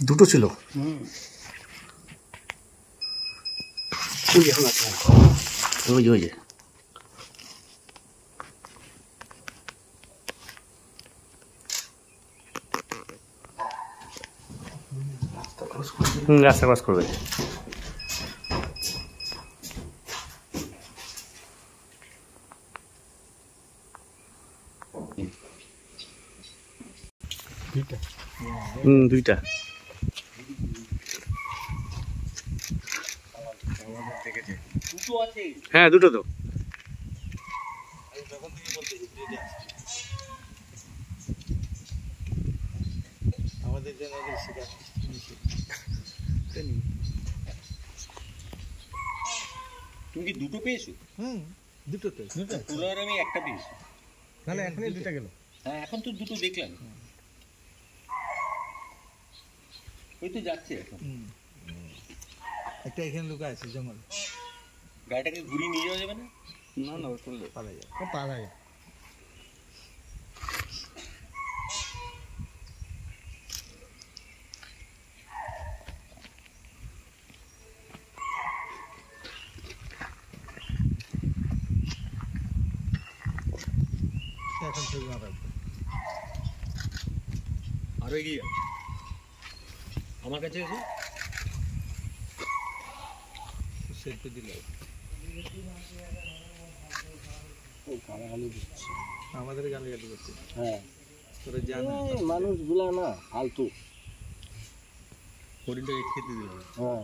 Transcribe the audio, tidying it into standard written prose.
দুটো ছিল। ওই যে রাস্তা ক্রস করবে। দুইটা। হ্যাঁ দুটো তো। আমাদের জেনারেল শিকার তুমি কি দুটো পেয়েছো? দুটো তো পুরো আর আমি একটা পেয়েছি। তাহলে এখনই দুটো গেল। হ্যাঁ এখন তো দুটো দেখলাম। ওই তো যাচ্ছে এখন। একটা এখানে লুকা আছে জঙ্গল। গাড়িটাকে ঘুরিয়ে নিয়ে যাওয়া যাবে না? না না চললে পালা যায়। ও পালা যায়। এখন ছবি মারা আরো এগিয়ে আমার কাছে এসে সেলফি দিলে আমাদের গালাগালি করছে। হ্যাঁ তোরা জানা মানুষগুলা না ফালতু হরিণটাকে খেতে দিল। হ্যাঁ